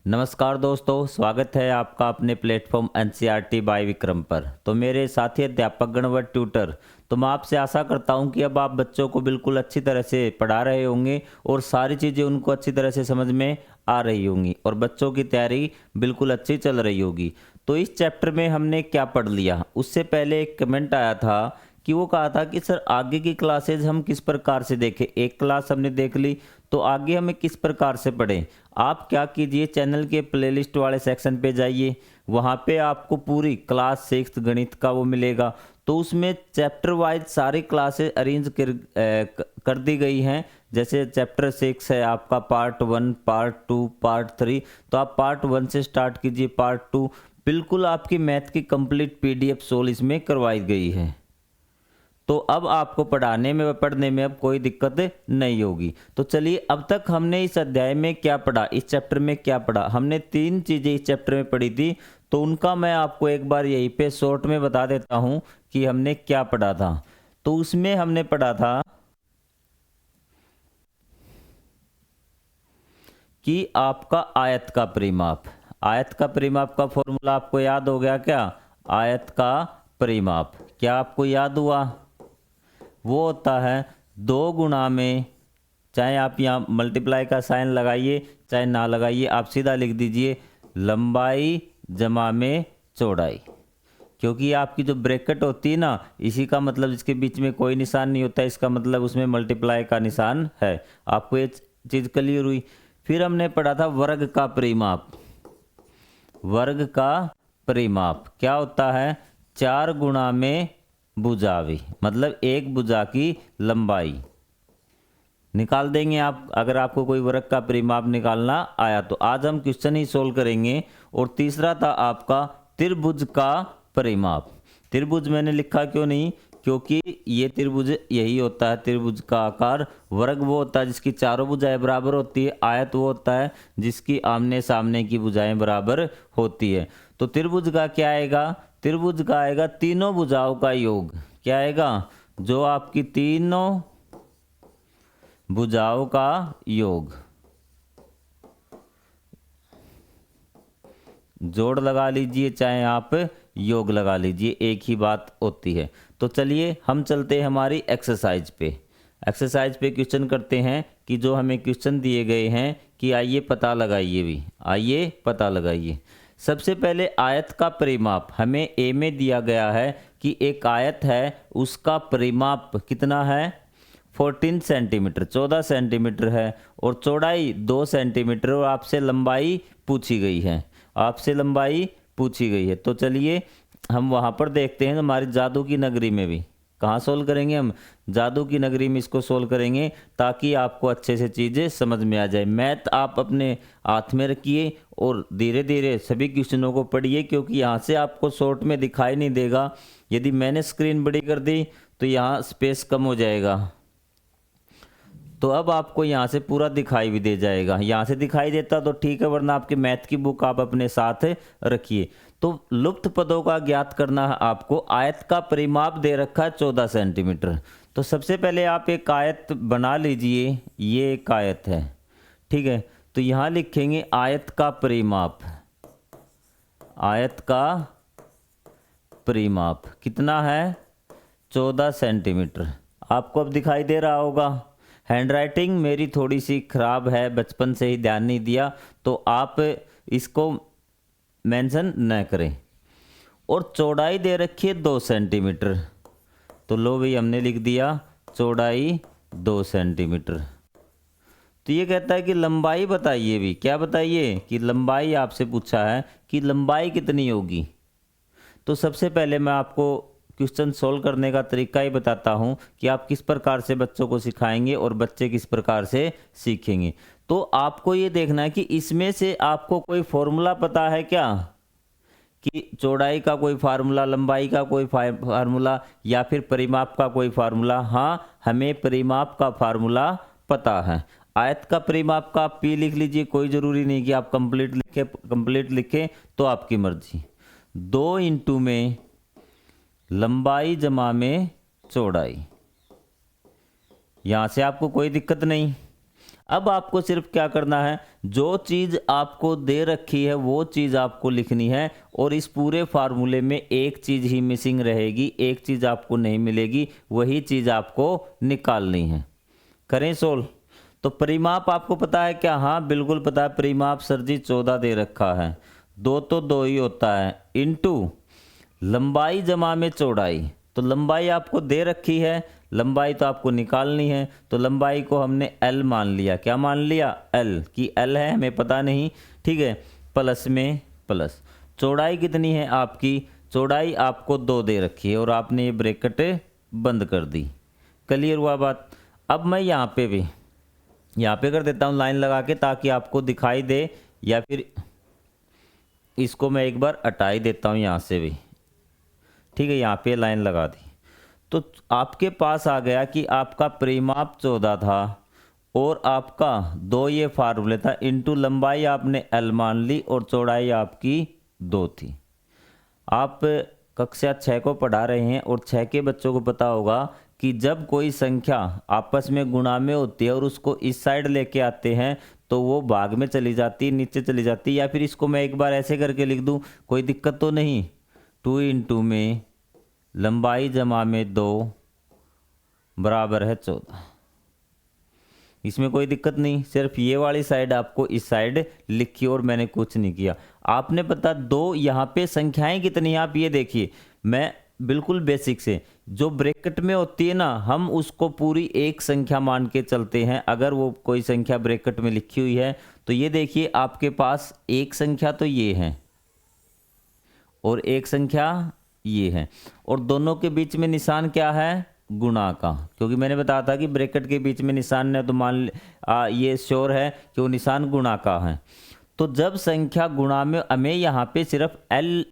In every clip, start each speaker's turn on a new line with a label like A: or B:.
A: नमस्कार दोस्तों, स्वागत है आपका अपने प्लेटफॉर्म एनसीईआरटी बाय विक्रम पर। तो मेरे साथी अध्यापक गण व ट्यूटर, तो मैं आपसे आशा करता हूं कि अब आप बच्चों को बिल्कुल अच्छी तरह से पढ़ा रहे होंगे और सारी चीज़ें उनको अच्छी तरह से समझ में आ रही होंगी और बच्चों की तैयारी बिल्कुल अच्छी चल रही होगी। तो इस चैप्टर में हमने क्या पढ़ लिया, उससे पहले एक कमेंट आया था कि वो कहा था कि सर आगे की क्लासेज हम किस प्रकार से देखें। एक क्लास हमने देख ली तो आगे हमें किस प्रकार से पढ़ें। आप क्या कीजिए, चैनल के प्लेलिस्ट वाले सेक्शन पे जाइए, वहाँ पे आपको पूरी क्लास 6 गणित का वो मिलेगा। तो उसमें चैप्टर वाइज सारी क्लासेस अरेंज कर दी गई हैं। जैसे चैप्टर 6 है आपका पार्ट 1, पार्ट 2, पार्ट 3। तो आप पार्ट 1 से स्टार्ट कीजिए, पार्ट 2 बिल्कुल आपकी मैथ की कंप्लीट पीडीएफ सोल इसमें करवाई गई है। तो अब आपको पढ़ाने में व पढ़ने में अब कोई दिक्कत नहीं होगी। तो चलिए, अब तक हमने इस अध्याय में क्या पढ़ा, इस चैप्टर में क्या पढ़ा। हमने 3 चीज़ें इस चैप्टर में पढ़ी थी, तो उनका मैं आपको एक बार यहीं पे शॉर्ट में बता देता हूँ कि हमने क्या पढ़ा था। तो उसमें हमने पढ़ा था कि आपका आयत का परिमाप। आयत का परिमाप का फॉर्मूला आपको याद हो गया क्या? आयत का परिमाप क्या आपको याद हुआ? वो होता है 2 गुणा में, चाहे आप यहाँ मल्टीप्लाई का साइन लगाइए चाहे ना लगाइए, आप सीधा लिख दीजिए लंबाई जमा में चौड़ाई। क्योंकि आपकी जो ब्रैकेट होती है ना, इसी का मतलब इसके बीच में कोई निशान नहीं होता, इसका मतलब उसमें मल्टीप्लाई का निशान है। आपको ये चीज़ क्लियर हुई? फिर हमने पढ़ा था वर्ग का परिमाप। वर्ग का परिमाप क्या होता है? 4 गुणा में भुजावी, मतलब एक भुजा की लंबाई निकाल देंगे आप, अगर आपको कोई वर्ग का परिमाप निकालना आया तो। आज हम क्वेश्चन ही सोल्व करेंगे। और तीसरा था आपका त्रिभुज का परिमाप। त्रिभुज मैंने लिखा क्यों नहीं? क्योंकि ये त्रिभुज यही होता है, त्रिभुज का आकार। वर्ग वो होता है जिसकी चारों भुजाएं बराबर होती है। आयत वो होता है जिसकी आमने सामने की भुजाएं बराबर होती है। तो त्रिभुज का क्या आएगा? त्रिभुज का आएगा तीनों भुजाओं का योग। क्या आएगा? जो आपकी तीनों भुजाओं का योग। जोड़ लगा लीजिए चाहे आप योग लगा लीजिए, एक ही बात होती है। तो चलिए हम चलते हैं हमारी एक्सरसाइज पे। एक्सरसाइज पे क्वेश्चन करते हैं कि जो हमें क्वेश्चन दिए गए हैं कि आइए पता लगाइए भी, आइए पता लगाइए। सबसे पहले आयत का परिमाप हमें ए में दिया गया है कि एक आयत है, उसका परिमाप कितना है? 14 सेंटीमीटर, 14 सेंटीमीटर है और चौड़ाई 2 सेंटीमीटर, और आपसे लंबाई पूछी गई है। आपसे लंबाई पूछी गई है। तो चलिए हम वहाँ पर देखते हैं हमारी जादू की नगरी में भी। कहाँ सोल्व करेंगे हम? जादू की नगरी में इसको सोल्व करेंगे, ताकि आपको अच्छे से चीज़ें समझ में आ जाए। मैथ आप अपने हाथ में रखिए और धीरे धीरे सभी क्वेश्चनों को पढ़िए, क्योंकि यहाँ से आपको शॉर्ट में दिखाई नहीं देगा। यदि मैंने स्क्रीन बड़ी कर दी तो यहाँ स्पेस कम हो जाएगा, तो अब आपको यहाँ से पूरा दिखाई भी दे जाएगा। यहाँ से दिखाई देता तो ठीक है, वरना आपके मैथ की बुक आप अपने साथ रखिए। तो लुप्त पदों का ज्ञात करना है आपको। आयत का परिमाप दे रखा है 14 सेंटीमीटर। तो सबसे पहले आप एक आयत बना लीजिए। ये एक आयत है, ठीक है। तो यहाँ लिखेंगे आयत का परिमाप। आयत का परिमाप कितना है? 14 सेंटीमीटर। आपको अब दिखाई दे रहा होगा। हैंडराइटिंग मेरी थोड़ी सी ख़राब है, बचपन से ही ध्यान नहीं दिया, तो आप इसको मेंशन न करें। और चौड़ाई दे रखी है 2 सेंटीमीटर। तो लो भाई, हमने लिख दिया चौड़ाई 2 सेंटीमीटर। तो ये कहता है कि लंबाई बताइए भी। क्या बताइए? कि लंबाई आपसे पूछा है कि लंबाई कितनी होगी। तो सबसे पहले मैं आपको क्वेश्चन सोल्व करने का तरीका ही बताता हूँ कि आप किस प्रकार से बच्चों को सिखाएंगे और बच्चे किस प्रकार से सीखेंगे। तो आपको ये देखना है कि इसमें से आपको कोई फॉर्मूला पता है क्या? कि चौड़ाई का कोई फार्मूला, लंबाई का कोई फार्मूला, या फिर परिमाप का कोई फार्मूला? हाँ, हमें परिमाप का फार्मूला पता है। आयत का परिमाप का आप पी लिख लीजिए, कोई ज़रूरी नहीं कि आप कंप्लीट लिखें, तो आपकी मर्जी। 2 इंटू में लंबाई जमा में चौड़ाई। यहाँ से आपको कोई दिक्कत नहीं। अब आपको सिर्फ क्या करना है, जो चीज़ आपको दे रखी है वो चीज़ आपको लिखनी है, और इस पूरे फार्मूले में एक चीज़ ही मिसिंग रहेगी, एक चीज़ आपको नहीं मिलेगी, वही चीज़ आपको निकालनी है। करें सोल्व। तो परिमाप आपको पता है क्या? हाँ बिल्कुल पता है। परिमाप सर जी 14 दे रखा है, 2 तो 2 ही होता है, इनटू लंबाई जमा में चौड़ाई। तो लंबाई आपको दे रखी है, लंबाई तो आपको निकालनी है, तो लंबाई को हमने L मान लिया। क्या मान लिया? L की L है हमें पता नहीं, ठीक है, प्लस में प्लस। चौड़ाई कितनी है आपकी? चौड़ाई आपको 2 दे रखी है और आपने ये ब्रैकेट बंद कर दी। क्लियर हुआ बात? अब मैं यहाँ पे कर देता हूँ लाइन लगा के, ताकि आपको दिखाई दे, या फिर इसको मैं एक बार हटा ही देता हूँ यहाँ से भी, ठीक है। यहाँ पे लाइन लगा दी, तो आपके पास आ गया कि आपका परिमाप 14 था और आपका 2 ये फार्मूले था, इनटू लंबाई आपने L मान ली और चौड़ाई आपकी 2 थी। आप कक्षा 6 को पढ़ा रहे हैं और 6 के बच्चों को पता होगा कि जब कोई संख्या आपस में गुणा में होती है और उसको इस साइड लेके आते हैं तो वो भाग में चली जाती, नीचे चली जाती। या फिर इसको मैं एक बार ऐसे करके लिख दूं, कोई दिक्कत तो नहीं। 2 इंटू में लंबाई जमा में 2 बराबर है 14। इसमें कोई दिक्कत नहीं, सिर्फ ये वाली साइड आपको इस साइड लिखी और मैंने कुछ नहीं किया। आपने पता 2 यहाँ पे संख्याएं कितनी हैं आप ये देखिए। मैं बिल्कुल बेसिक से, जो ब्रैकेट में होती है ना, हम उसको पूरी एक संख्या मान के चलते हैं। अगर वो कोई संख्या ब्रैकेट में लिखी हुई है तो ये देखिए आपके पास एक संख्या तो ये है और एक संख्या ये है, और दोनों के बीच में निशान क्या है? गुणा का। क्योंकि मैंने बताया था कि ब्रैकेट के बीच में निशान है, तो मान ये श्योर है कि वो निशान गुणा का है। तो जब संख्या गुणा में, हमें यहाँ पे सिर्फ L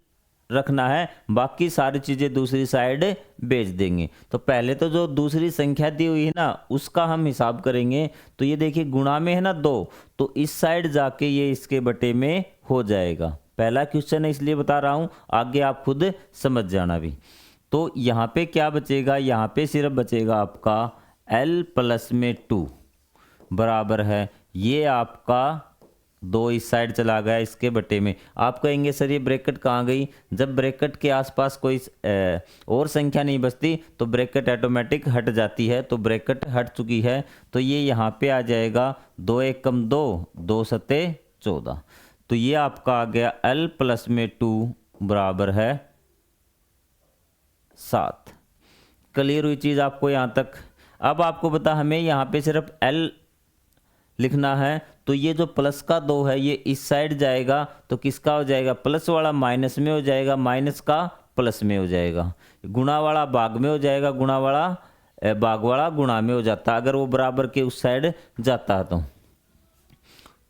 A: रखना है, बाकी सारी चीज़ें दूसरी साइड भेज देंगे। तो पहले तो जो दूसरी संख्या दी हुई है ना उसका हम हिसाब करेंगे। तो ये देखिए गुणा में है ना 2, तो इस साइड जाके ये इसके बटे में हो जाएगा। पहला क्वेश्चन है इसलिए बता रहा हूँ, आगे आप खुद समझ जाना भी। तो यहाँ पे क्या बचेगा? यहाँ पे सिर्फ बचेगा आपका L प्लस में 2 बराबर है, ये आपका 2 इस साइड चला गया इसके बटे में। आप कहेंगे सर ये ब्रैकेट कहाँ गई? जब ब्रैकेट के आसपास कोई और संख्या नहीं बचती तो ब्रैकेट ऑटोमेटिक हट जाती है। तो ब्रैकेट हट चुकी है, तो ये यहाँ पे आ जाएगा 2 1 कम 2, 2 सत्ते 14। तो ये आपका आ गया L प्लस में 2 बराबर है 7। क्लियर हुई चीज़ आपको यहाँ तक? अब आपको पता हमें यहाँ पे सिर्फ L लिखना है, तो ये जो प्लस का 2 है ये इस साइड जाएगा, तो किसका हो जाएगा? प्लस वाला माइनस में हो जाएगा, माइनस का प्लस में हो जाएगा, गुणा वाला भाग में हो जाएगा, गुणा वाला भाग वाला गुणा में हो जाता अगर वो बराबर के उस साइड जाता है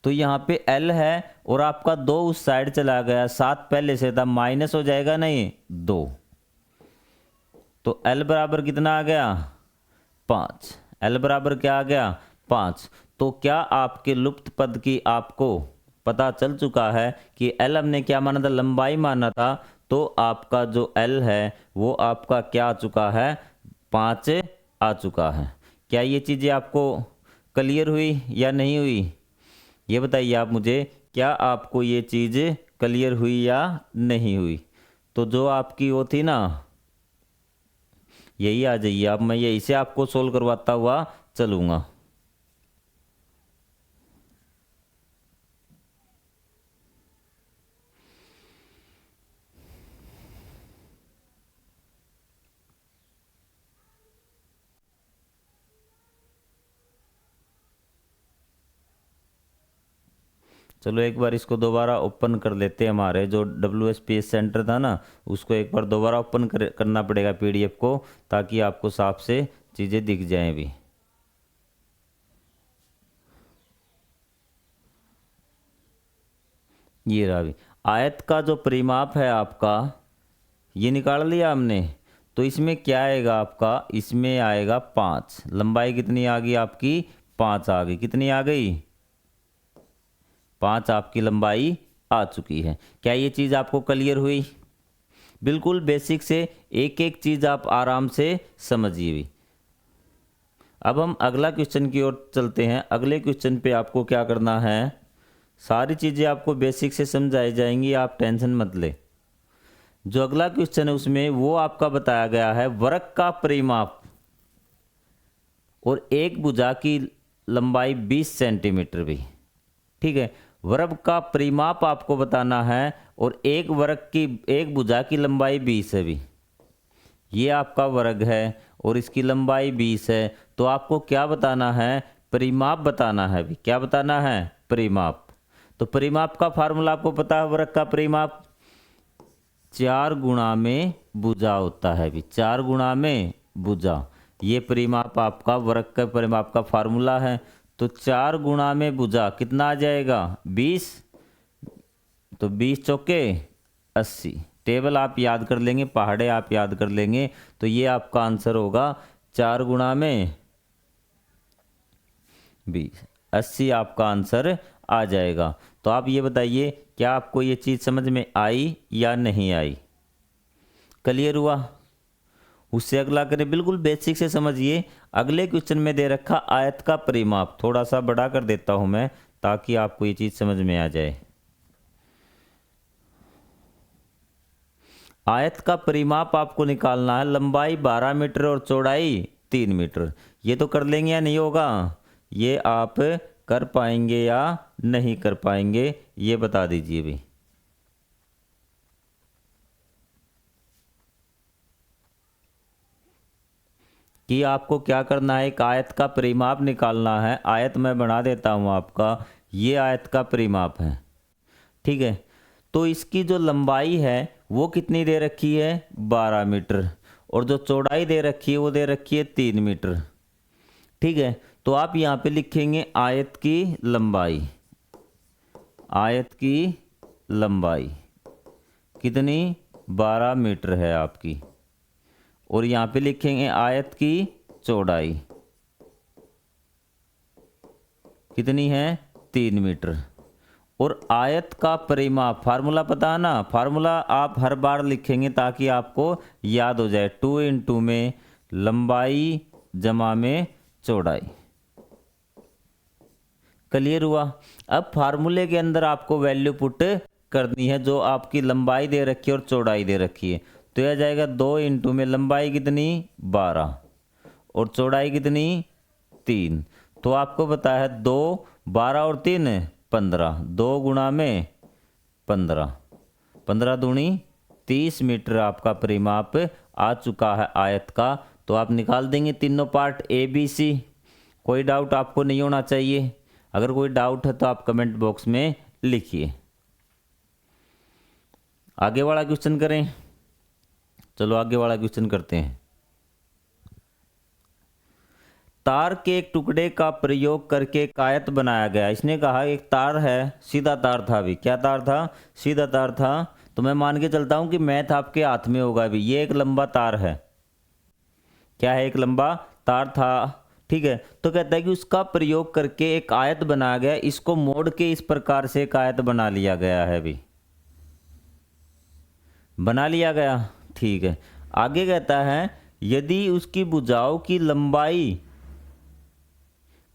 A: तो यहाँ पे L है और आपका 2 उस साइड चला गया, 7 पहले से था, माइनस हो जाएगा नहीं 2, तो L बराबर कितना आ गया? 5। L बराबर क्या आ गया? 5। तो क्या आपके लुप्त पद की आपको पता चल चुका है कि L हमने क्या माना था? लंबाई माना था। तो आपका जो L है वो आपका क्या आ चुका है? 5 आ चुका है। क्या ये चीज़ें आपको क्लियर हुई या नहीं हुई? ये बताइए आप मुझे, क्या आपको ये चीज़ क्लियर हुई या नहीं हुई? तो जो आपकी वो थी ना, यही आ जाइए आप, मैं यही से आपको सोल्व करवाता हुआ चलूँगा। चलो एक बार इसको दोबारा ओपन कर लेते हैं। हमारे जो WSPS सेंटर था ना उसको एक बार दोबारा ओपन करना पड़ेगा PDF को, ताकि आपको साफ से चीज़ें दिख जाएं भी। ये रहा भी आयत का जो परिमाप है आपका, ये निकाल लिया हमने। तो इसमें क्या आएगा आपका? इसमें आएगा 5। लंबाई कितनी आ गई आपकी? 5 आ गई। कितनी आ गई? 5 आपकी लंबाई आ चुकी है। क्या ये चीज़ आपको क्लियर हुई? बिल्कुल बेसिक से एक एक चीज़ आप आराम से समझिए भी। अब हम अगला क्वेश्चन की ओर चलते हैं। अगले क्वेश्चन पे आपको क्या करना है, सारी चीज़ें आपको बेसिक से समझाई जाएंगी, आप टेंशन मत ले। जो अगला क्वेश्चन है उसमें वो आपका बताया गया है वृक्क का परिमाप और एक भुजा की लंबाई 20 सेंटीमीटर भी। ठीक है, वृक्क का परिमाप आपको बताना है और एक भुजा की लंबाई 20 है भी। ये आपका वर्ग है और इसकी लंबाई 20 है, तो आपको क्या बताना है, परिमाप बताना है भी। क्या बताना है, परिमाप। तो परिमाप का फार्मूला आपको पता है, वृक्क का परिमाप 4 गुणा में भुजा होता है भी, 4 गुणा में भुजा। ये परिमाप आपका वृक्क का परिमाप का फार्मूला है। तो 4 गुणा में भुजा कितना आ जाएगा, 20। तो 20 चौके 80। टेबल आप याद कर लेंगे, पहाड़े आप याद कर लेंगे, तो ये आपका आंसर होगा 4 गुणा में 20, 80 आपका आंसर आ जाएगा। तो आप ये बताइए, क्या आपको ये चीज़ समझ में आई या नहीं आई, क्लियर हुआ। उससे अगला करें, बिल्कुल बेसिक से समझिए। अगले क्वेश्चन में दे रखा आयत का परिमाप, थोड़ा सा बड़ा कर देता हूं मैं ताकि आपको ये चीज़ समझ में आ जाए। आयत का परिमाप आपको निकालना है, लंबाई 12 मीटर और चौड़ाई 3 मीटर। ये तो कर लेंगे या नहीं होगा, ये आप कर पाएंगे या नहीं कर पाएंगे, ये बता दीजिए भी। कि आपको क्या करना है, एक आयत का परिमाप निकालना है। आयत मैं बना देता हूँ आपका, ये आयत का परिमाप है। ठीक है, तो इसकी जो लंबाई है वो कितनी दे रखी है, 12 मीटर, और जो चौड़ाई दे रखी है वो दे रखी है 3 मीटर। ठीक है, तो आप यहाँ पे लिखेंगे आयत की लंबाई। आयत की लंबाई कितनी, 12 मीटर है आपकी, और यहाँ पे लिखेंगे आयत की चौड़ाई कितनी है, 3 मीटर। और आयत का परिमाप, फार्मूला पता है ना, फार्मूला आप हर बार लिखेंगे ताकि आपको याद हो जाए। 2 × में लंबाई जमा में चौड़ाई, क्लियर हुआ। अब फार्मूले के अंदर आपको वैल्यू पुट करनी है, जो आपकी लंबाई दे रखी है और चौड़ाई दे रखी है। तो यह जाएगा 2 × में लंबाई कितनी, 12, और चौड़ाई कितनी, 3। तो आपको पता है 2, 12 और 3 15, 2 गुणा में 15, 15 दूनी 30 मीटर आपका परिमाप आ चुका है आयत का। तो आप निकाल देंगे तीनों पार्ट ए बी सी। कोई डाउट आपको नहीं होना चाहिए, अगर कोई डाउट है तो आप कमेंट बॉक्स में लिखिए। आगे वाला क्वेश्चन करें, चलो आगे वाला क्वेश्चन करते हैं। तार के एक टुकड़े का प्रयोग करके एक आयत बनाया गया। इसने कहा एक तार है, सीधा तार था भी, क्या तार था, सीधा तार था। तो मैं मान के चलता हूं कि मैथ आपके हाथ में होगा भी। ये एक लंबा तार है, क्या है, एक लंबा तार था। ठीक है, तो कहता है कि उसका प्रयोग करके एक आयत बनाया गया, इसको मोड़ के इस प्रकार से एक आयत बना लिया गया है भी, बना लिया गया। ठीक है, आगे कहता है यदि उसकी भुजाओं की लंबाई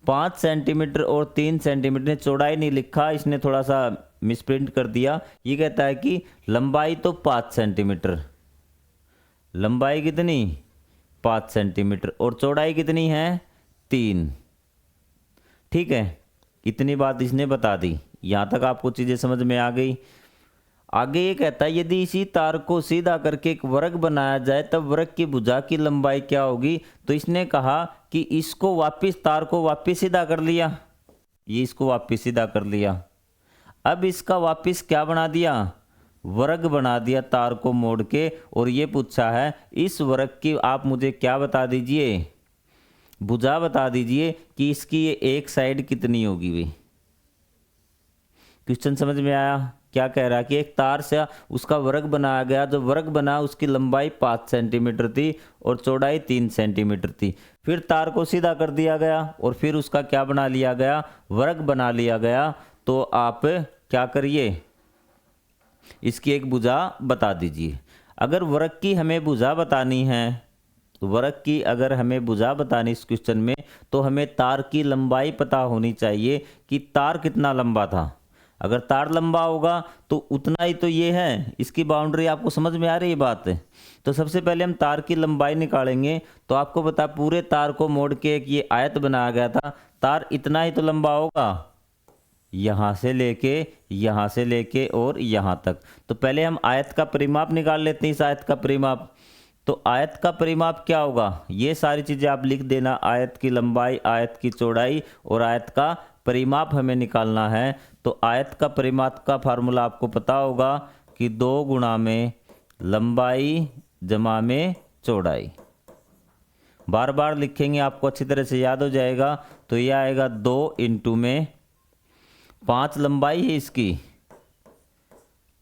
A: 5 सेंटीमीटर और 3 सेंटीमीटर, चौड़ाई नहीं लिखा, इसने थोड़ा सा मिसप्रिंट कर दिया। ये कहता है कि लंबाई तो 5 सेंटीमीटर, लंबाई कितनी, 5 सेंटीमीटर, और चौड़ाई कितनी है, 3। ठीक है, इतनी बात इसने बता दी। यहाँ तक आपको चीज़ें समझ में आ गई। आगे ये कहता है यदि इसी तार को सीधा करके एक वृक्क बनाया जाए तब वृक्क की भुजा की लंबाई क्या होगी। तो इसने कहा कि इसको वापस, तार को वापस सीधा कर लिया, ये इसको वापस सीधा कर लिया। अब इसका वापस क्या बना दिया, वृक्क बना दिया तार को मोड़ के। और ये पूछा है इस वृक्क की आप मुझे क्या बता दीजिए, भुजा बता दीजिए कि इसकी ये एक साइड कितनी होगी भी। क्वेश्चन समझ में आया, क्या कह रहा है कि एक तार से उसका वृक्क बनाया गया, जो वृक्क बना उसकी लंबाई 5 सेंटीमीटर थी और चौड़ाई 3 सेंटीमीटर थी। फिर तार को सीधा कर दिया गया और फिर उसका क्या बना लिया गया, वृक्क बना लिया गया। तो आप क्या करिए, इसकी एक भुजा बता दीजिए। अगर वृक्क की हमें भुजा बतानी है, तो वृक्क की अगर हमें भुजा बतानी इस क्वेश्चन में, तो हमें तार की लंबाई पता होनी चाहिए कि तार कितना लंबा था। अगर तार लंबा होगा तो उतना ही तो ये है, इसकी बाउंड्री आपको समझ में आ रही है बात है। तो सबसे पहले हम तार की लंबाई निकालेंगे। तो आपको पता पूरे तार को मोड़ के एक ये आयत बनाया गया था, तार इतना ही तो लंबा होगा, यहाँ से लेके और यहाँ तक। तो पहले हम आयत का परिमाप निकाल लेते हैं, इस आयत का परिमाप। तो आयत का परिमाप क्या होगा, ये सारी चीज़ें आप लिख देना, आयत की लंबाई, आयत की चौड़ाई और आयत का परिमाप हमें निकालना है। तो आयत का परिमाप का फार्मूला आपको पता होगा कि 2 गुणा में लंबाई जमा में चौड़ाई। बार बार लिखेंगे, आपको अच्छी तरह से याद हो जाएगा। तो यह आएगा 2 इंटू में 5 लंबाई है इसकी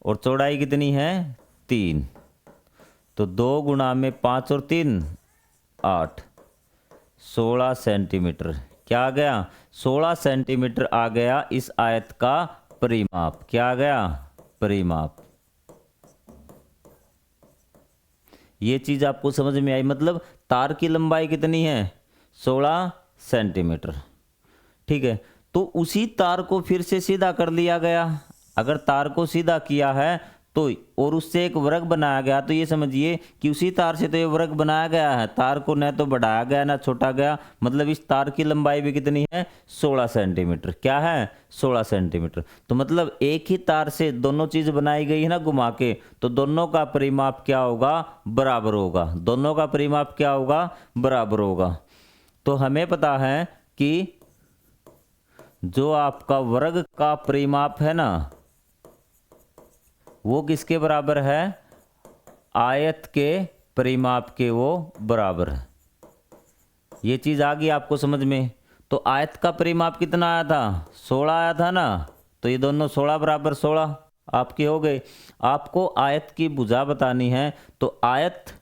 A: और चौड़ाई कितनी है 3। तो 2 गुणा में 5 और 3 8, 16 सेंटीमीटर। क्या आ गया, 16 सेंटीमीटर आ गया इस आयत का परिमाप। क्या आ गया, परिमाप। ये चीज़ आपको समझ में आई, मतलब तार की लंबाई कितनी है 16 सेंटीमीटर। ठीक है, तो उसी तार को फिर से सीधा कर लिया गया। अगर तार को सीधा किया है तो और उससे एक वर्ग बनाया गया, तो ये समझिए कि उसी तार से तो ये वर्ग बनाया गया है, तार को न तो बढ़ाया गया ना छोटा गया, मतलब इस तार की लंबाई भी कितनी है 16 सेंटीमीटर। क्या है 16 सेंटीमीटर। तो मतलब एक ही तार से दोनों चीज़ बनाई गई है ना घुमा के, तो दोनों का परिमाप क्या होगा, बराबर होगा। दोनों का परिमाप क्या होगा, बराबर होगा। तो हमें पता है कि जो आपका वर्ग का परिमाप है ना, वो किसके बराबर है, आयत के परिमाप के वो बराबर है। ये चीज़ आ गई आपको समझ में। तो आयत का परिमाप कितना आया था 16 आया था ना, तो ये दोनों 16 बराबर 16 आपके हो गए। आपको आयत की भुजा बतानी है, तो आयत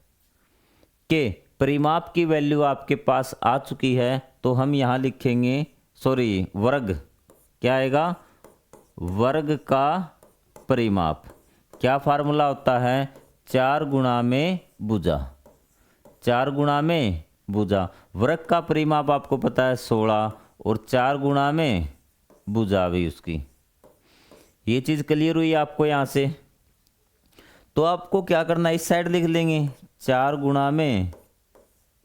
A: के परिमाप की वैल्यू आपके पास आ चुकी है। तो हम यहाँ लिखेंगे, सॉरी वर्ग, क्या आएगा, वर्ग का परिमाप। क्या फार्मूला होता है, 4 गुणा में भुजा, 4 गुणा में भुजा। वर्ग का परिमाप आपको पता है 16 और 4 गुणा में भुजा भी उसकी। ये चीज़ क्लियर हुई आपको यहाँ से। तो आपको क्या करना है, इस साइड लिख लेंगे 4 गुणा में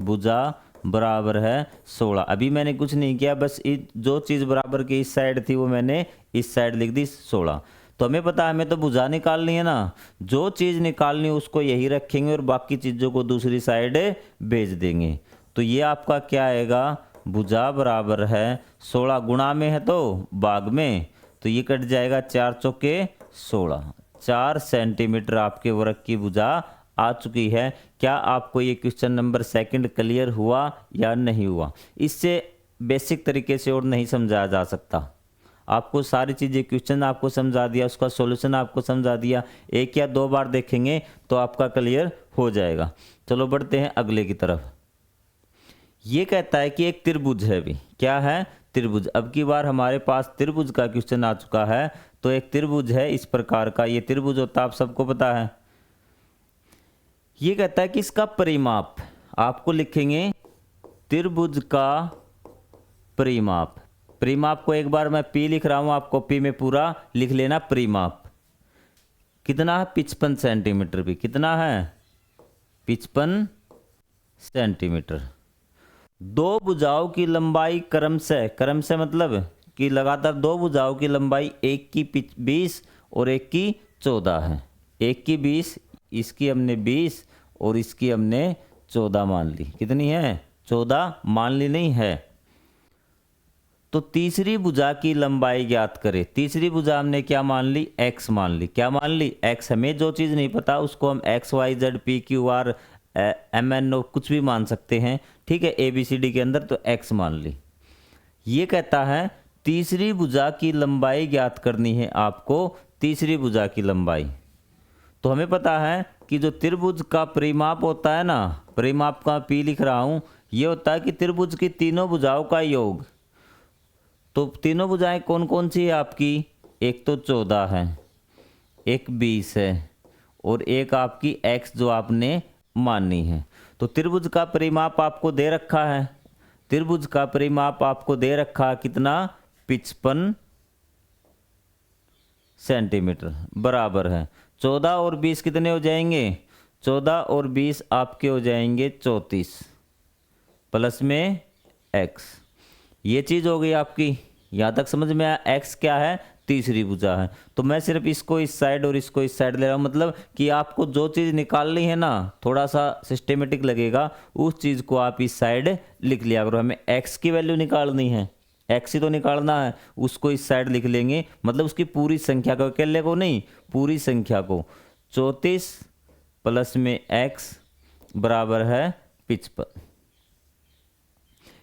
A: भुजा बराबर है 16। अभी मैंने कुछ नहीं किया, बस जो चीज़ बराबर की इस साइड थी वो मैंने इस साइड लिख दी 16। तो हमें पता है हमें तो भुजा निकालनी है ना, जो चीज़ निकालनी है उसको यही रखेंगे और बाकी चीज़ों को दूसरी साइड भेज देंगे। तो ये आपका क्या आएगा, भुजा बराबर है 16 गुणा में है तो भाग में, तो ये कट जाएगा 4 चौके 16। 4 सेंटीमीटर आपके वर्ग की भुजा आ चुकी है। क्या आपको ये क्वेश्चन नंबर 2 क्लियर हुआ या नहीं हुआ। इससे बेसिक तरीके से और नहीं समझाया जा सकता। आपको सारी चीज़ें, क्वेश्चन आपको समझा दिया, उसका सॉल्यूशन आपको समझा दिया, 1 या 2 बार देखेंगे तो आपका क्लियर हो जाएगा। चलो बढ़ते हैं अगले की तरफ। ये कहता है कि एक त्रिभुज है भी, क्या है, त्रिभुज। अब की बार हमारे पास त्रिभुज का क्वेश्चन आ चुका है। तो एक त्रिभुज है इस प्रकार का, ये त्रिभुज होता है आप सबको पता है। ये कहता है कि इसका परिमाप, आपको लिखेंगे त्रिभुज का परिमाप। परिमाप को एक बार मैं P लिख रहा हूं, आप कॉपी में पूरा लिख लेना। परिमाप कितना है 55 सेंटीमीटर भी, कितना है 55 सेंटीमीटर। 2 भुजाओं की लंबाई क्रमशः मतलब कि लगातार 2 भुजाओं की लंबाई, एक की 20 और एक की 14 है। एक की 20, इसकी हमने 20 और इसकी हमने 14 मान ली। कितनी है 14 मान ली नहीं है। तो तीसरी भुजा की लंबाई ज्ञात करें। तीसरी भुजा हमने क्या मान ली, x मान ली। क्या मान ली, x। हमें जो चीज़ नहीं पता उसको हम x y z p q r m n o कुछ भी मान सकते हैं, ठीक है, a b c d के अंदर। तो x मान ली। ये कहता है तीसरी भुजा की लंबाई ज्ञात करनी है आपको, तीसरी भुजा की लंबाई। तो हमें पता है कि जो त्रिभुज का परिमाप होता है ना, परिमाप का P लिख रहा हूँ, ये होता है कि त्रिभुज की तीनों भुजाओं का योग। तो तीनों भुजाएं कौन कौन सी है आपकी, एक तो 14 है, एक 20 है और एक आपकी x जो आपने माननी है। तो त्रिभुज का परिमाप आपको दे रखा है, त्रिभुज का परिमाप आपको दे रखा कितना, 55 सेंटीमीटर, बराबर है 14 और 20 कितने हो जाएंगे, 14 और 20 आपके हो जाएंगे 34 प्लस में x। ये चीज़ हो गई आपकी, यहाँ तक समझ में आया। x क्या है, तीसरी भुजा है। तो मैं सिर्फ इसको इस साइड और इसको इस साइड ले रहा हूँ, मतलब कि आपको जो चीज़ निकालनी है ना, थोड़ा सा सिस्टेमेटिक लगेगा, उस चीज़ को आप इस साइड लिख लिया करो। हमें x की वैल्यू निकालनी है, x ही तो निकालना है, उसको इस साइड लिख लेंगे, मतलब उसकी पूरी संख्या को, अकेले को नहीं, पूरी संख्या को। 34 प्लस में x बराबर है 55।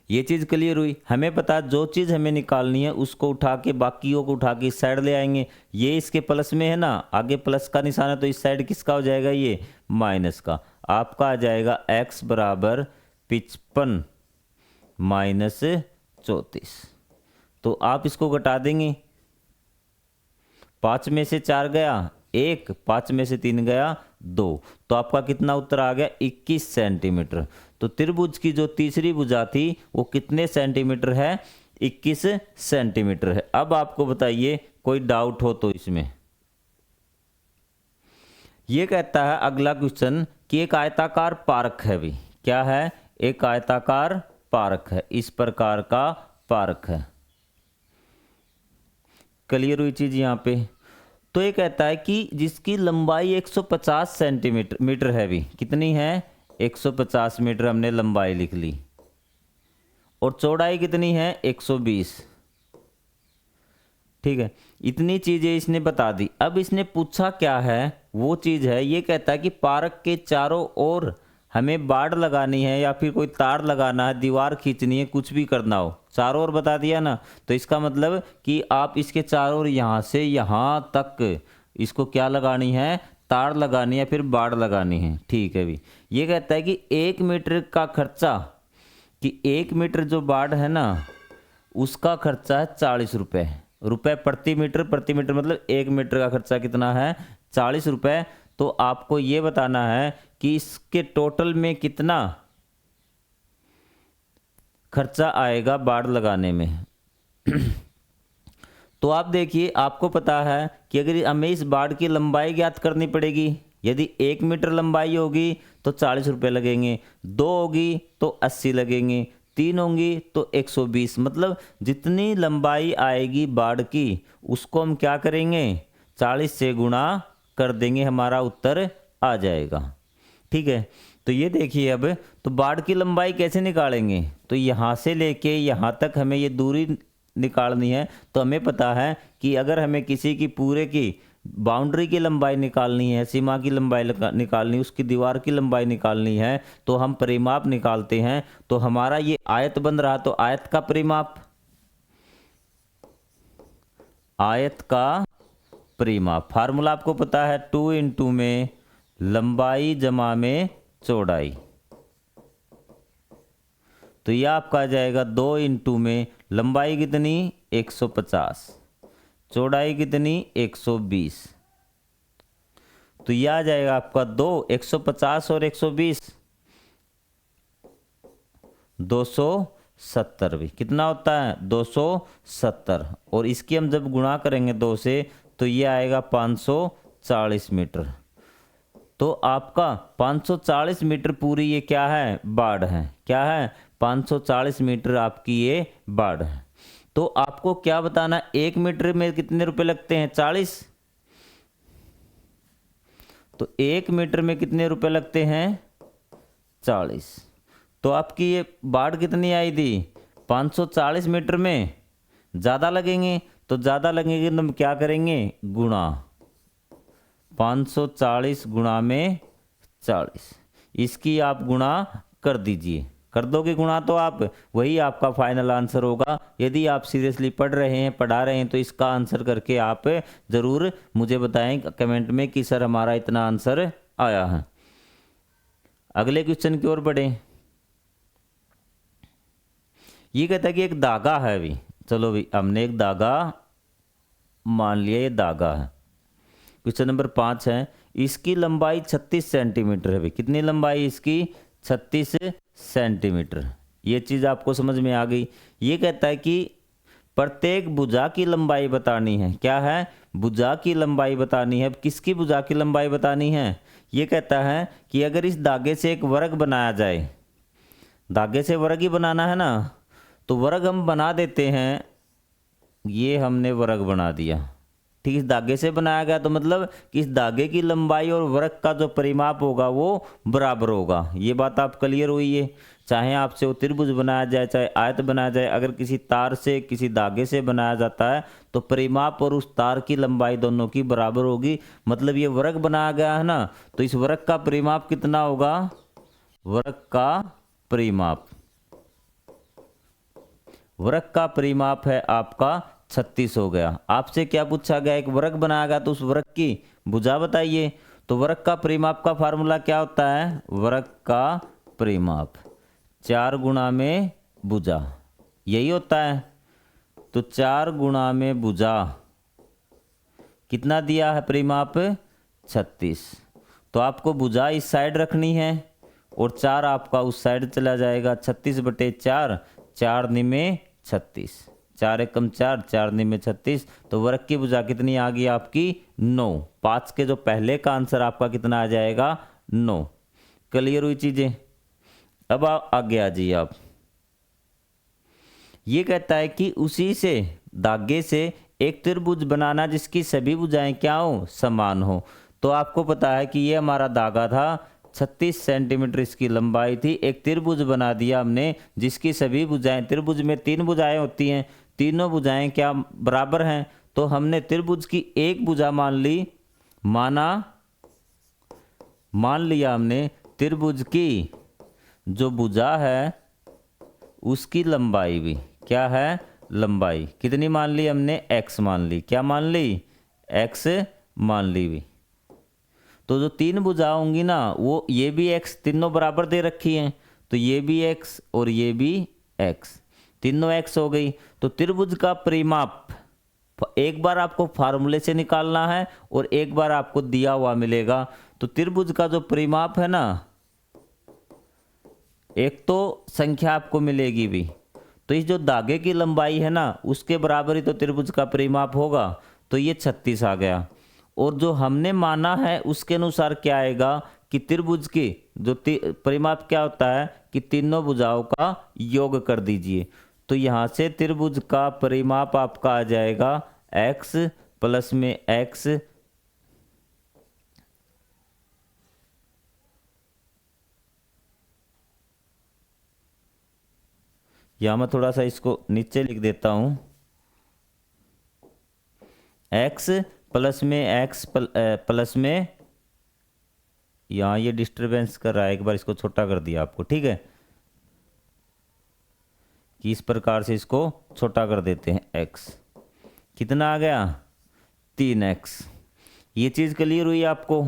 A: ये चीज़ क्लियर हुई। हमें पता जो चीज़ हमें निकालनी है उसको उठा के, बाकियों को उठा के इस साइड ले आएंगे। ये इसके प्लस में है ना, आगे प्लस का निशान है, तो इस साइड किसका हो जाएगा, ये माइनस का। आपका आ जाएगा x बराबर 55 माइनस 34। तो आप इसको घटा देंगे, 5 में से 4 गया 1, 5 में से 3 गया 2, तो आपका कितना उत्तर आ गया, 21 सेंटीमीटर। तो त्रिभुज की जो तीसरी भुजा थी वो कितने सेंटीमीटर है, 21 सेंटीमीटर है। अब आपको बताइए कोई डाउट हो तो इसमें। ये कहता है अगला क्वेश्चन कि एक आयताकार पार्क है भी, क्या है, एक आयताकार पार्क है, इस प्रकार का पार्क है। क्लियर हुई चीज यहाँ पे। तो ये कहता है कि जिसकी लंबाई 150 सेंटीमीटर है भी, कितनी है, 150 मीटर हमने लंबाई लिख ली, और चौड़ाई कितनी है, 120। ठीक है, इतनी चीजें इसने बता दी। अब इसने पूछा क्या है, वो चीज है, ये कहता है कि पार्क के चारों ओर हमें बाड़ लगानी है या फिर कोई तार लगाना है, दीवार खींचनी है, कुछ भी करना हो। चारों ओर बता दिया ना, तो इसका मतलब कि आप इसके चारों ओर यहाँ से यहाँ तक इसको क्या लगानी है, तार लगानी है, फिर बाड़ लगानी है। ठीक है भी। ये कहता है कि 1 मीटर का खर्चा, कि 1 मीटर जो बाड़ है ना उसका खर्चा है 40 रुपये प्रति मीटर। प्रति मीटर मतलब 1 मीटर का खर्चा कितना है, 40 रुपये। तो आपको ये बताना है कि इसके टोटल में कितना खर्चा आएगा बाड़ लगाने में। तो आप देखिए, आपको पता है कि अगर हमें इस बाड़ की लंबाई ज्ञात करनी पड़ेगी, यदि 1 मीटर लंबाई होगी तो 40 रुपये लगेंगे, 2 होगी तो 80 लगेंगे, 3 होंगी तो 120। मतलब जितनी लंबाई आएगी बाड़ की उसको हम क्या करेंगे, 40 से गुणा कर देंगे, हमारा उत्तर आ जाएगा। ठीक है, तो ये देखिए अब, तो बाड़ की लंबाई कैसे निकालेंगे, तो यहाँ से लेके यहाँ तक हमें ये दूरी निकालनी है। तो हमें पता है कि अगर हमें किसी की पूरे की बाउंड्री की लंबाई निकालनी है, सीमा की लंबाई निकालनी, उसकी दीवार की लंबाई निकालनी है, तो हम परिमाप निकालते हैं। तो हमारा ये आयत बन रहा, तो आयत का परिमाप, आयत का परिमाप फार्मूला आपको पता है, 2 × में लंबाई जमा में चौड़ाई। तो यह आपका आ जाएगा 2 × में लंबाई कितनी 150, चौड़ाई कितनी 120। तो यह आ जाएगा आपका 150 और 120 270 भी कितना होता है 270, और इसकी हम जब गुणा करेंगे 2 से तो ये आएगा 540 मीटर। तो आपका 540 मीटर पूरी ये क्या है, बाड़ है। क्या है, 540 मीटर आपकी ये बाड़ है। तो आपको क्या बताना, 1 मीटर में कितने रुपए लगते हैं, 40। तो 1 मीटर में कितने रुपए लगते हैं, 40। तो आपकी ये बाड़ कितनी आई थी, 540 मीटर में ज़्यादा लगेंगे, तो ज़्यादा लगेंगे तो हम क्या करेंगे, गुणा 540 गुणा में 40, इसकी आप गुणा कर दीजिए। कर दोगे गुणा तो आप, वही आपका फाइनल आंसर होगा। यदि आप सीरियसली पढ़ रहे हैं, पढ़ा रहे हैं, तो इसका आंसर करके आप ज़रूर मुझे बताएं कमेंट में कि सर हमारा इतना आंसर आया है। अगले क्वेश्चन की ओर बढ़ें। ये कहता है कि एक धागा है भी, चलो भी हमने एक धागा मान लिया, ये धागा है। क्वेश्चन नंबर 5 है, इसकी लंबाई 36 सेंटीमीटर है भी, कितनी लंबाई इसकी, 36 सेंटीमीटर। ये चीज़ आपको समझ में आ गई। ये कहता है कि प्रत्येक भुजा की लंबाई बतानी है। क्या है? भुजा की लंबाई बतानी है। किसकी भुजा की लंबाई बतानी है? ये कहता है कि अगर इस धागे से एक वर्ग बनाया जाए, धागे से वर्ग ही बनाना है ना, तो वर्ग हम बना देते हैं। ये हमने वर्ग बना दिया, ठीक। इस धागे से बनाया गया तो मतलब कि इस धागे की लंबाई और वर्ग का जो परिमाप होगा वो बराबर होगा। ये बात आप क्लियर हुई है। चाहे आपसे वो त्रिभुज बनाया जाए, चाहे आयत बनाया जाए, अगर किसी तार से किसी धागे से बनाया जाता है तो परिमाप और उस तार की लंबाई दोनों की बराबर होगी। मतलब ये वर्ग बनाया गया है ना, तो इस वर्ग का परिमाप कितना होगा? वर्ग का परिमाप, वर्ग का परिमाप है आपका 36 हो गया। आपसे क्या पूछा गया? एक वर्ग बनाया गया तो उस वर्ग की भुजा बताइए। तो वर्ग का परिमाप का फार्मूला क्या होता है? वर्ग का परिमाप 4 गुणा में भुजा, यही होता है। तो 4 गुणा में भुजा कितना दिया है परिमाप? 36। तो आपको भुजा इस साइड रखनी है और 4 आपका उस साइड चला जाएगा। 36/4, 4 निमे 36, 4 एकम 4, 4 निमे 36। तो वर्ग की भुजा कितनी आ गई आपकी? 9। 5 के जो पहले का आंसर आपका कितना आ जाएगा? 9। क्लियर हुई चीजें? अब आगे आ जाइए आप। ये कहता है कि उसी से धागे से एक त्रिभुज बनाना जिसकी सभी भुजाएं क्या हो? समान हो। तो आपको पता है कि ये हमारा धागा था, 36 सेंटीमीटर इसकी लंबाई थी। एक त्रिभुज बना दिया हमने जिसकी सभी भुजाएं, त्रिभुज में 3 भुजाएं होती हैं, तीनों भुजाएं क्या बराबर हैं। तो हमने त्रिभुज की एक भुजा मान ली, मान लिया हमने त्रिभुज की जो भुजा है उसकी लंबाई भी क्या है? लंबाई कितनी मान ली हमने? x मान ली। क्या मान ली? x मान ली भी। तो जो 3 भुजा होंगी ना, वो ये भी x, तीनों बराबर दे रखी हैं, तो ये भी x और ये भी x, तीनों x हो गई। तो त्रिभुज का परिमाप एक बार आपको फार्मूले से निकालना है और एक बार आपको दिया हुआ मिलेगा। तो त्रिभुज का जो परिमाप है ना, एक तो संख्या आपको मिलेगी भी, तो इस जो धागे की लंबाई है ना उसके बराबर ही तो त्रिभुज का परिमाप होगा। तो ये 36 आ गया। और जो हमने माना है उसके अनुसार क्या आएगा कि त्रिभुज की जो परिमाप क्या होता है कि तीनों भुजाओं का योग कर दीजिए। तो यहाँ से त्रिभुज का परिमाप आपका आ जाएगा x प्लस में x यहाँ मैं थोड़ा सा इसको नीचे लिख देता हूँ, x प्लस में x प्लस में, यहाँ ये डिस्टरबेंस कर रहा है, एक बार इसको छोटा कर दिया आपको, ठीक है, कि इस प्रकार से इसको छोटा कर देते हैं। x कितना आ गया? 3x। ये चीज़ क्लियर हुई आपको?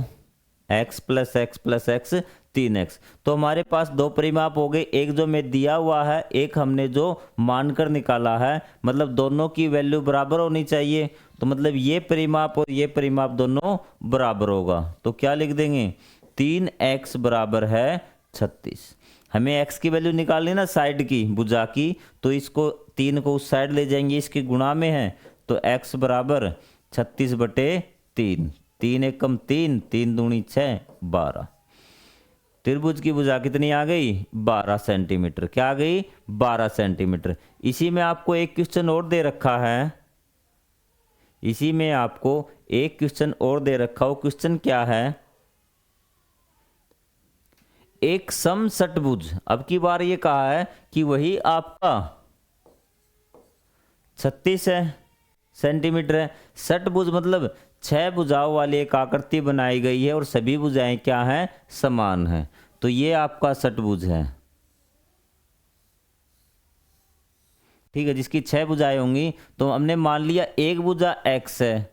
A: x plus x plus x 3x। तो हमारे पास दो परिमाप हो गए, एक जो में दिया हुआ है, एक हमने जो मानकर निकाला है। मतलब दोनों की वैल्यू बराबर होनी चाहिए। तो मतलब ये परिमाप और ये परिमाप दोनों बराबर होगा। तो क्या लिख देंगे? 3x बराबर है 36। हमें x की वैल्यू निकालनी ना साइड की, भुजा की, तो इसको 3 को उस साइड ले जाएंगे, इसके गुणा में है। तो x बराबर 36/3, 3 एकम 3, 3 दूनी 6, 12। त्रिभुज की भुजा कितनी आ गई? 12 सेंटीमीटर। क्या आ गई? 12 सेंटीमीटर। इसी में आपको एक क्वेश्चन और दे रखा है, इसी में आपको एक क्वेश्चन और दे रखा हो। क्वेश्चन क्या है? एक समषटभुज, अब की बार ये कहा है कि वही आपका 36 है सेंटीमीटर है। षटभुज मतलब 6 भुजाओं वाली एक आकृति बनाई गई है और सभी भुजाएं क्या हैं? समान हैं। तो ये आपका षटभुज है, ठीक है, जिसकी 6 भुजाएं होंगी। तो हमने मान लिया एक भुजा x है,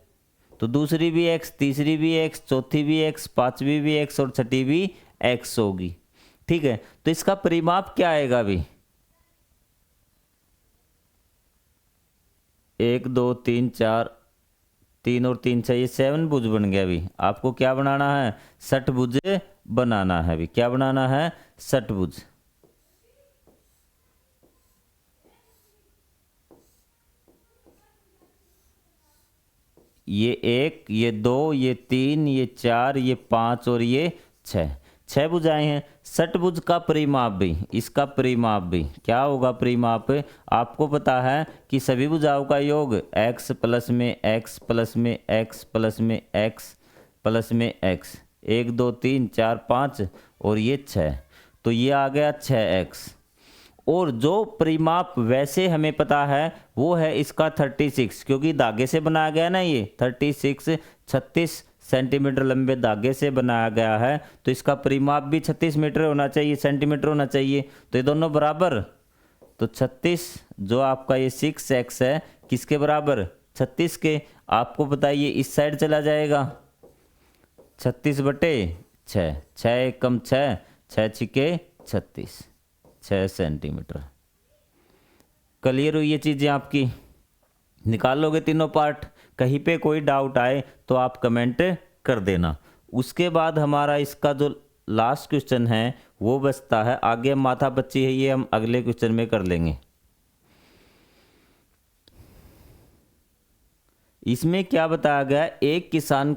A: तो दूसरी भी x, तीसरी भी x, चौथी भी x, पांचवी भी x और छठी भी x होगी, ठीक है। तो इसका परिमाप क्या आएगा अभी? 1 2 3 4, 3 और 3 6, ये 7 भुज बन गया। अभी आपको क्या बनाना है? षटभुज बनाना है। अभी क्या बनाना है? षटभुज। ये 1, ये 2, ये 3, ये 4, ये 5 और ये 6, 6 भुजाएं हैं। षटभुज का परिमाप भी, इसका परिमाप भी क्या होगा? परिमाप आपको पता है कि सभी भुजाओं का योग x प्लस में x प्लस में x प्लस में x प्लस में x, 1 2 3 4 5 और ये 6, तो ये आ गया 6x। और जो परिमाप वैसे हमें पता है वो है इसका 36, क्योंकि धागे से बनाया गया ना, ये 36 सेंटीमीटर लंबे धागे से बनाया गया है, तो इसका परिमाप भी 36 मीटर होना चाहिए, सेंटीमीटर होना चाहिए। तो ये दोनों बराबर, तो 36 जो आपका ये 6x है किसके बराबर? 36 के। आपको बताइए इस साइड चला जाएगा, 36/6, 6 एकम 6, 6 छिके 36, 6 सेंटीमीटर। क्लियर हुई ये चीज़ें आपकी? निकाल लोगे तीनों पार्ट। कहीं पे कोई डाउट आए तो आप कमेंट कर देना। उसके बाद हमारा इसका जो लास्ट क्वेश्चन है वो बचता है, आगे माथा पच्ची है, ये हम अगले क्वेश्चन में कर लेंगे। इसमें क्या बताया गया? एक किसान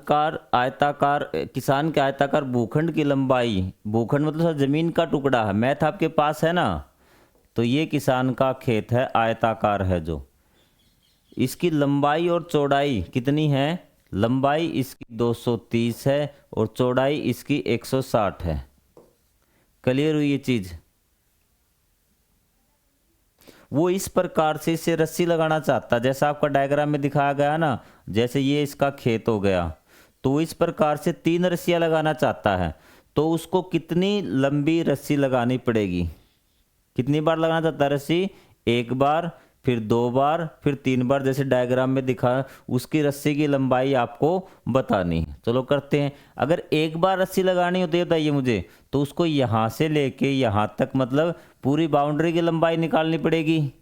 A: के आयताकार भूखंड की लंबाई, भूखंड मतलब जमीन का टुकड़ा है, मैथ आपके पास है ना, तो ये किसान का खेत है, आयताकार है जो, इसकी लंबाई और चौड़ाई कितनी है? लंबाई इसकी 230 है और चौड़ाई इसकी 160 है। क्लियर हुई ये चीज? वो इस प्रकार से इसे रस्सी लगाना चाहता, जैसा आपका डायग्राम में दिखाया गया ना, जैसे ये इसका खेत हो गया, तो इस प्रकार से 3 रस्सियां लगाना चाहता है, तो उसको कितनी लंबी रस्सी लगानी पड़ेगी? कितनी बार लगाना चाहता है रस्सी? 1 बार, फिर 2 बार, फिर 3 बार, जैसे डायग्राम में दिखा, उसकी रस्सी की लंबाई आपको बतानी। चलो करते हैं। अगर 1 बार रस्सी लगानी होती है बताइए मुझे, तो उसको यहाँ से लेके यहाँ तक, मतलब पूरी बाउंड्री की लंबाई निकालनी पड़ेगी,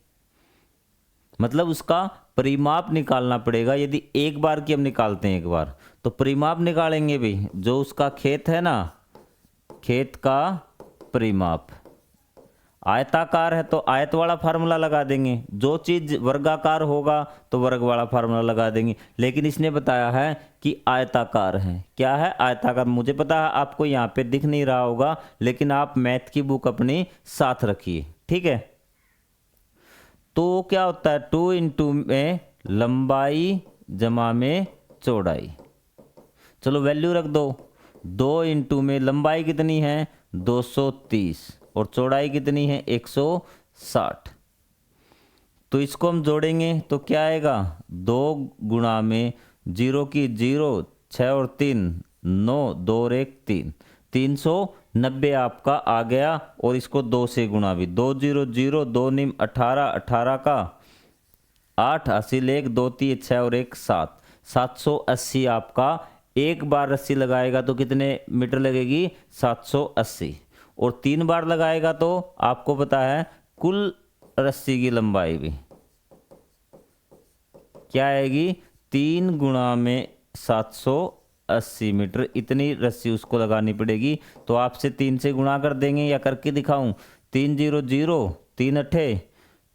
A: मतलब उसका परिमाप निकालना पड़ेगा। यदि 1 बार की हम निकालते हैं 1 बार, तो परिमाप निकालेंगे भी, जो उसका खेत है ना, खेत का परिमाप। आयताकार है तो आयत वाला फार्मूला लगा देंगे, जो चीज वर्गाकार होगा तो वर्ग वाला फार्मूला लगा देंगे, लेकिन इसने बताया है कि आयताकार है। क्या है? आयताकार। मुझे पता है आपको यहाँ पे दिख नहीं रहा होगा, लेकिन आप मैथ की बुक अपनी साथ रखिए, ठीक है। तो क्या होता है? 2 × में लंबाई जमा में चौड़ाई, चलो वैल्यू रख दो। 2 × में लंबाई कितनी है? 230 और चौड़ाई कितनी है? 160। तो इसको हम जोड़ेंगे तो क्या आएगा? 2 गुणा में 0 की 0, 6 और 3 9, 2 और 1 3, 390 आपका आ गया। और इसको 2 से गुणा भी, 2 0 0, 2 निम 18, 18 का 8, हासिल 1, 2 3 6 और 1 7, 780 आपका। 1 बार रस्सी लगाएगा तो कितने मीटर लगेगी? 780। और 3 बार लगाएगा तो आपको पता है कुल रस्सी की लंबाई भी क्या आएगी? 3 गुणा में 780 मीटर, इतनी रस्सी उसको लगानी पड़ेगी। तो आपसे 3 से गुणा कर देंगे, या करके दिखाऊं? 3 0 0, 3 8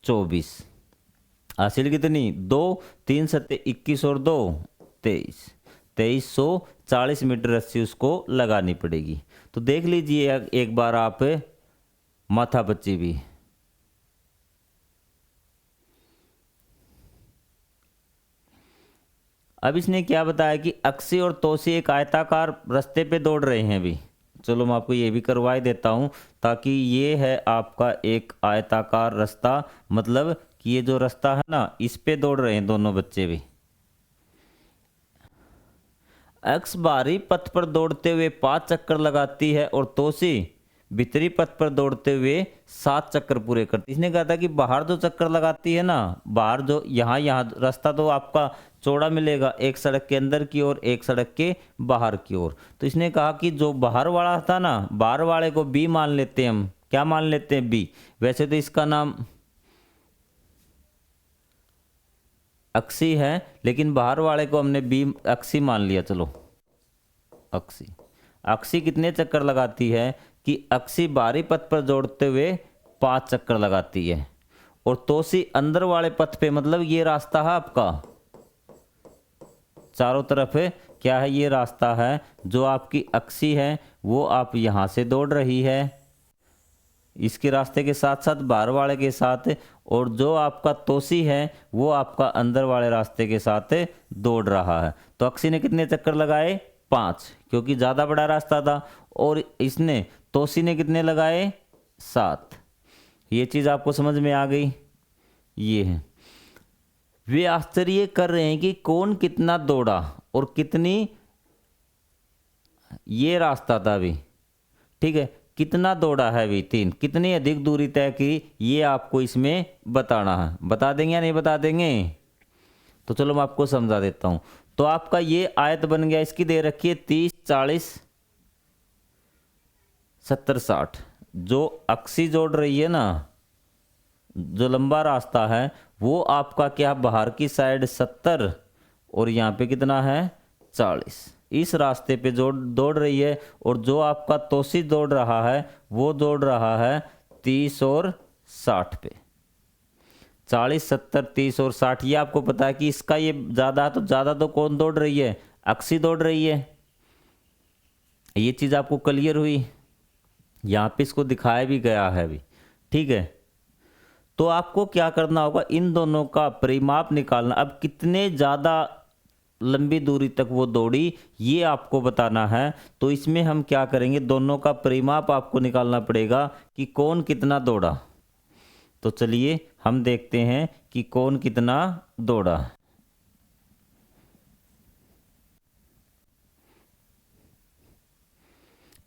A: 24, हासिल कितनी? 2, 3 7 21 और 2 23, 2340 मीटर रस्सी उसको लगानी पड़ेगी। तो देख लीजिए एक बार आप माथा पच्ची भी। अब इसने क्या बताया कि अक्सी और तोसी एक आयताकार रास्ते पे दौड़ रहे हैं अभी। चलो मैं आपको ये भी करवा ही देता हूँ, ताकि ये है आपका एक आयताकार रास्ता, मतलब कि ये जो रास्ता है ना, इस पे दौड़ रहे हैं दोनों बच्चे भी। एक्स बाहरी पथ पर दौड़ते हुए 5 चक्कर लगाती है और तोसी भीतरी पथ पर दौड़ते हुए 7 चक्कर पूरे करती है। इसने कहा था कि बाहर जो चक्कर लगाती है ना, बाहर जो यहाँ रास्ता तो आपका चौड़ा मिलेगा, एक सड़क के अंदर की ओर, एक सड़क के बाहर की ओर। तो इसने कहा कि जो बाहर वाला था ना, बाहर वाले को बी मान लेते हैं हम। क्या मान लेते हैं? बी। वैसे तो इसका नाम अक्सी है, लेकिन बाहर वाले को हमने बी अक्सी मान लिया। चलो अक्सी, अक्सी कितने चक्कर लगाती है कि अक्सी बाहरी पथ पर जोड़ते हुए 5 चक्कर लगाती है, और तोसी अंदर वाले पथ पे, मतलब ये रास्ता है आपका, चारों तरफ क्या है, ये रास्ता है। जो आपकी अक्सी है वो आप यहाँ से दौड़ रही है इसके रास्ते के साथ साथ, बाहर वाले के साथ, और जो आपका तोसी है वो आपका अंदर वाले रास्ते के साथ दौड़ रहा है। तो अक्सी ने कितने चक्कर लगाए? 5, क्योंकि ज़्यादा बड़ा रास्ता था। और इसने, तोसी ने कितने लगाए? 7। ये चीज़ आपको समझ में आ गई? ये है, वे आश्चर्य कर रहे हैं कि कौन कितना दौड़ा और कितनी, ये रास्ता था अभी, ठीक है, कितना दौड़ा है अभी 3, कितनी अधिक दूरी तय की, ये आपको इसमें बताना है। बता देंगे या नहीं बता देंगे? तो चलो मैं आपको समझा देता हूँ। तो आपका ये आयत बन गया, इसकी दे रखी है 30, 40, 70, 60। जो अक्सी जोड़ रही है ना, जो लंबा रास्ता है वो आपका क्या, बाहर की साइड 70 और यहाँ पे कितना है 40, इस रास्ते पे दौड़ रही है। और जो आपका तोसी दौड़ रहा है वो दौड़ रहा है 30 और 60 पे। 40, 70, 30 और 60, ये आपको पता है कि इसका ये ज़्यादा है, तो ज़्यादा तो कौन दौड़ रही है? अक्सी दौड़ रही है। ये चीज़ आपको क्लियर हुई? यहाँ पे इसको दिखाया भी गया है अभी, ठीक है। तो आपको क्या करना होगा, इन दोनों का परिमाप निकालना। अब कितने ज़्यादा लंबी दूरी तक वो दौड़ी ये आपको बताना है। तो इसमें हम क्या करेंगे, दोनों का परिमाप आपको निकालना पड़ेगा कि कौन कितना दौड़ा। तो चलिए हम देखते हैं कि कौन कितना दौड़ा।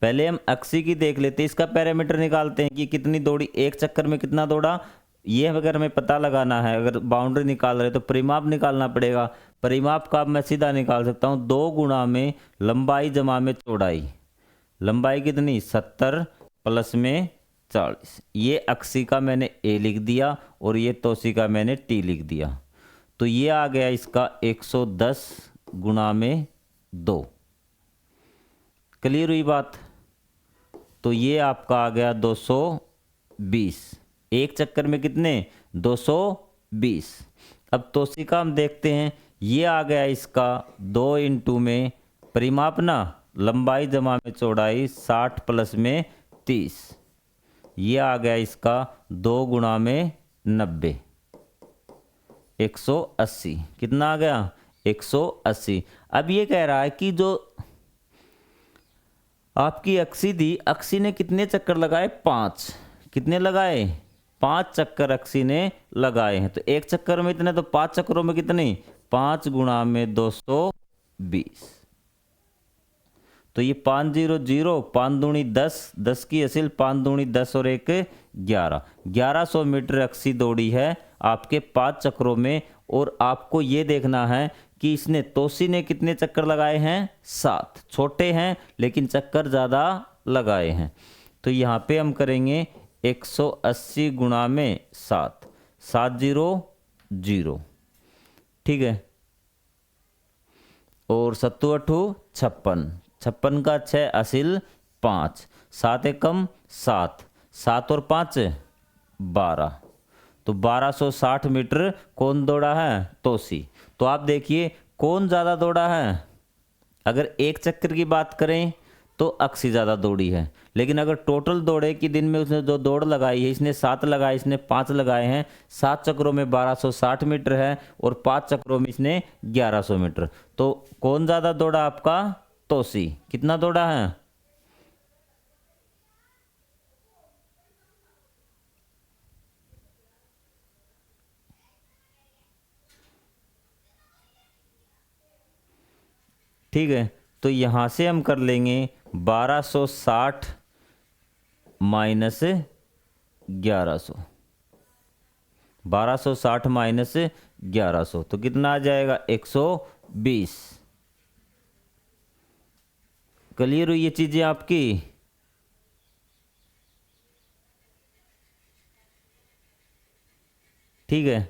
A: पहले हम अक्सी की देख लेते हैं, इसका पैरामीटर निकालते हैं कि कितनी दौड़ी, एक चक्कर में कितना दौड़ा। ये अगर हमें पता लगाना है, अगर बाउंड्री निकाल रहे तो परिमाप निकालना पड़ेगा। परिमाप का मैं सीधा निकाल सकता हूँ, 2 गुणा में लंबाई जमा में चौड़ाई। लंबाई कितनी? 70 प्लस में 40। ये अक्सी का मैंने ए लिख दिया और ये तोसी का मैंने टी लिख दिया। तो ये आ गया इसका 110 गुणा में 2। क्लियर हुई बात? तो ये आपका आ गया 220। एक चक्कर में कितने? 220। अब तोसी का हम देखते हैं, ये आ गया इसका 2 इंटू में परिमाप ना, लंबाई जमा में चौड़ाई 60 प्लस में 30। ये आ गया इसका 2 गुणा में 90, 180। कितना आ गया? 180। अब ये कह रहा है कि जो आपकी अक्सी थी, अक्सी ने कितने चक्कर लगाए? 5। कितने लगाए? 5 चक्कर अक्सी ने लगाए हैं। तो एक चक्कर में इतने, तो 5 चक्करों में कितने? 5 गुणा में 220। तो ये 5 0 0, 5 दूनी 10, 10 की असिल, 5 दूनी 10 और 1 11, 1100 मीटर अक्सी दौड़ी है आपके 5 चक्रों में। और आपको ये देखना है कि इसने, तोसी ने कितने चक्कर लगाए हैं? 7। छोटे हैं लेकिन चक्कर ज़्यादा लगाए हैं। तो यहाँ पे हम करेंगे 180 गुणा में 7, 7 0 0, ठीक है। और 7 8 56, 56 का 6 असिल 5, 7 एकम 7, 7 और 5 12। तो 1260 मीटर कौन दौड़ा है? तोसी। तो आप देखिए कौन ज़्यादा दौड़ा है। अगर एक चक्कर की बात करें तो अक्सी ज़्यादा दौड़ी है, लेकिन अगर टोटल दौड़े कि दिन में उसने जो दौड़ लगाई है, इसने 7 लगाए, इसने 5 लगाए हैं, 7 चक्रों में 1260 मीटर है और 5 चक्रों में इसने 1100 मीटर। तो कौन ज़्यादा दौड़ा? आपका तोसी। कितना दौड़ा है? ठीक है। तो यहाँ से हम कर लेंगे 1260 माइनस 1100, 1260 माइनस 1100, तो कितना आ जाएगा? 120। क्लियर हुई ये चीज़ें आपकी? ठीक है।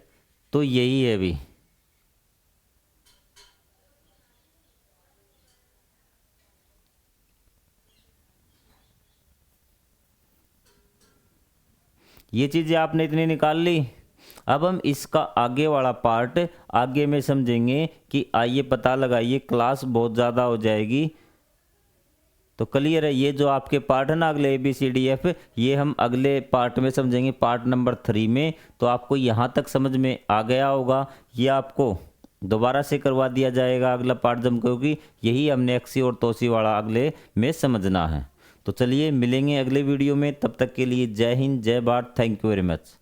A: तो यही है अभी, ये चीज़ें आपने इतनी निकाल ली। अब हम इसका आगे वाला पार्ट आगे में समझेंगे कि आइए पता लगाइए, क्लास बहुत ज़्यादा हो जाएगी। तो क्लियर है, ये जो आपके पार्ट है ना अगले ABCDF, ये हम अगले पार्ट में समझेंगे, पार्ट नंबर 3 में। तो आपको यहाँ तक समझ में आ गया होगा। ये आपको दोबारा से करवा दिया जाएगा अगला पार्ट जब, क्योंकि यही हमने एक्सी और तोसी वाला अगले में समझना है। तो चलिए मिलेंगे अगले वीडियो में, तब तक के लिए जय हिंद, जय Bharat, thank you very much.